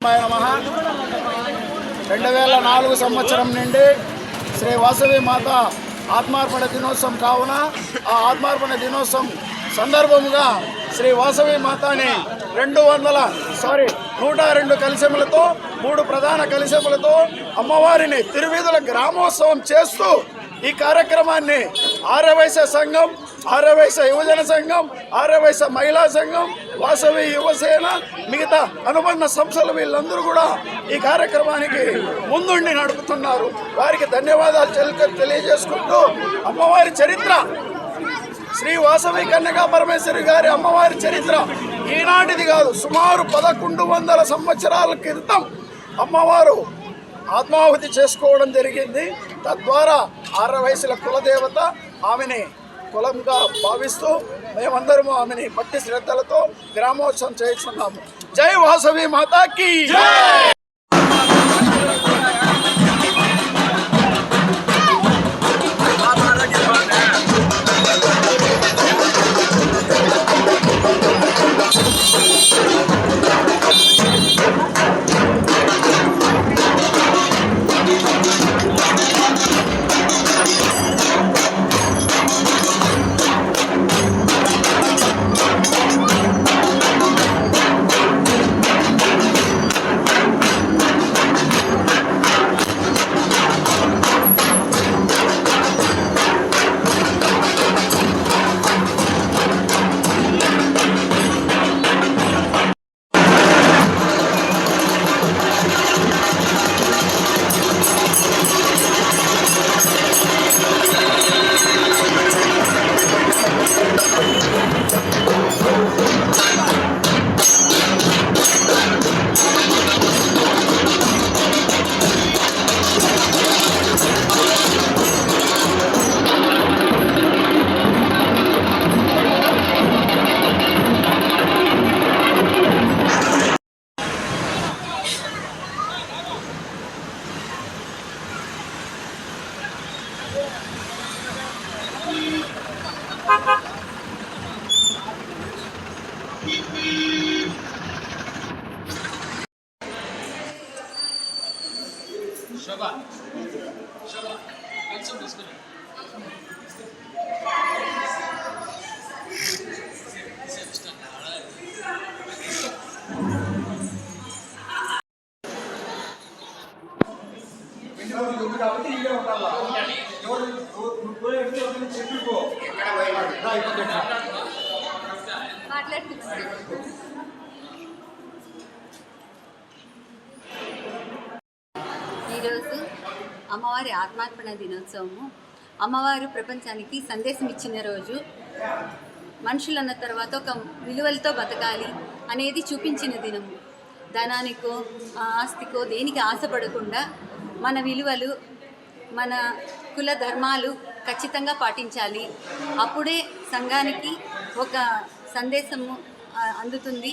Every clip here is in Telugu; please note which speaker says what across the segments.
Speaker 1: 2004 సంవత్సరం నుండి శ్రీ వాసవి మాత ఆత్మార్పణ దినోత్సవం కావున ఆ ఆత్మార్పణ దినోత్సవం సందర్భముగా శ్రీ వాసవి మాతని 102 కలశములతో 3 ప్రధాన కలశములతో అమ్మవారిని తిరువీధుల గ్రామోత్సవం చేస్తూ ఈ కార్యక్రమాన్ని ఆర్యవైశ్య సంఘం, ఆర్యవైశ్య యువజన సంఘం, ఆర్యవైశ్య మహిళా సంఘం, వాసవి యువసేన, మిగతా అనుబంధ సంస్థలు వీళ్ళందరూ కూడా ఈ కార్యక్రమానికి ముందుండి నడుపుతున్నారు. వారికి ధన్యవాదాలు తెలియజేసుకుంటూ అమ్మవారి చరిత్ర, శ్రీ వాసవి కన్యకా పరమేశ్వరి గారి అమ్మవారి చరిత్ర ఈనాటిది కాదు, సుమారు 1100 సంవత్సరాల క్రితం అమ్మవారు ఆత్మాహుతి చేసుకోవడం జరిగింది. తద్వారా ఆర్యవైశ్యుల కులదేవత ఆమెని కులంగా భావిస్తూ మేమందరము ఆమెని భక్తి శ్రద్ధలతో గ్రామోత్సవం చేస్తున్నాము. జై వాసవి మాతాకి జై.
Speaker 2: ఈరోజు అమ్మవారి ఆత్మార్పణ దినోత్సవము. అమ్మవారు ప్రపంచానికి సందేశం ఇచ్చిన రోజు. మనుషులన్న తర్వాత ఒక విలువలతో బతకాలి అనేది చూపించిన దినము. ధనానికో ఆస్తికో దేనికి ఆశపడకుండా మన విలువలు, మన కుల ధర్మాలు ఖచ్చితంగా పాటించాలి. అప్పుడే సంఘానికి ఒక సందేశము అందుతుంది,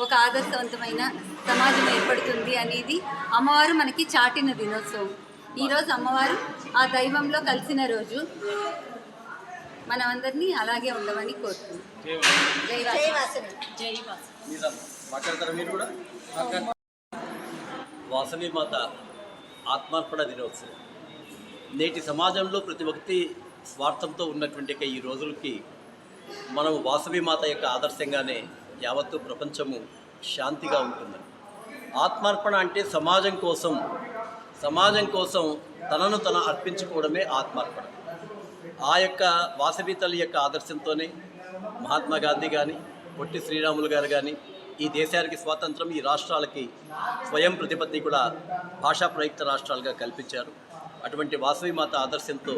Speaker 2: ఒక ఆదర్శవంతమైన సమాజం ఏర్పడుతుంది అనేది అమ్మవారు మనకి చాటిన దినోత్సవం. ఈరోజు అమ్మవారు ఆ దైవంలో కలిసిన రోజు. మనమందరినీ అలాగే ఉండమని కోరుతున్నాం.
Speaker 3: వాసవి మాత ఆత్మార్పణ దినోత్సవం. నేటి సమాజంలో ప్రతి ఒక్కటి స్వార్థంతో ఉన్నటువంటి ఈ రోజులకి మనం వాసవి మాత యొక్క ఆదర్శంగానే యావత్తు ప్రపంచము శాంతిగా ఉంటుందని. ఆత్మార్పణ అంటే సమాజం కోసం తనను అర్పించుకోవడమే ఆత్మార్పణ. ఆ యొక్క వాసవి తల్లి యొక్క ఆదర్శంతోనే మహాత్మా గాంధీ కానీ, పొట్టి శ్రీరాములు గారు కానీ ఈ దేశానికి స్వాతంత్రం, ఈ రాష్ట్రాలకి స్వయం ప్రతిపత్తి కూడా భాషా ప్రయుక్త రాష్ట్రాలుగా కల్పించారు. అటువంటి వాసవి మాత ఆదర్శంతో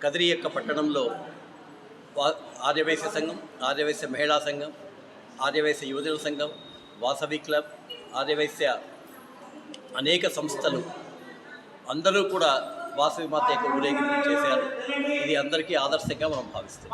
Speaker 3: కదిరి యొక్క పట్టణంలో ఆర్యవైశ్య సంఘం, ఆర్యవైశ్య మహిళా సంఘం, ఆర్యవైశ్య యువజన సంఘం, వాసవి క్లబ్, ఆర్యవైశ్య అనేక సంస్థలు అందరూ కూడా వాసవి మాత యొక్క ఊరేగింపు చేశారు. ఇది అందరికీ ఆదర్శంగా మనం భావిస్తాం.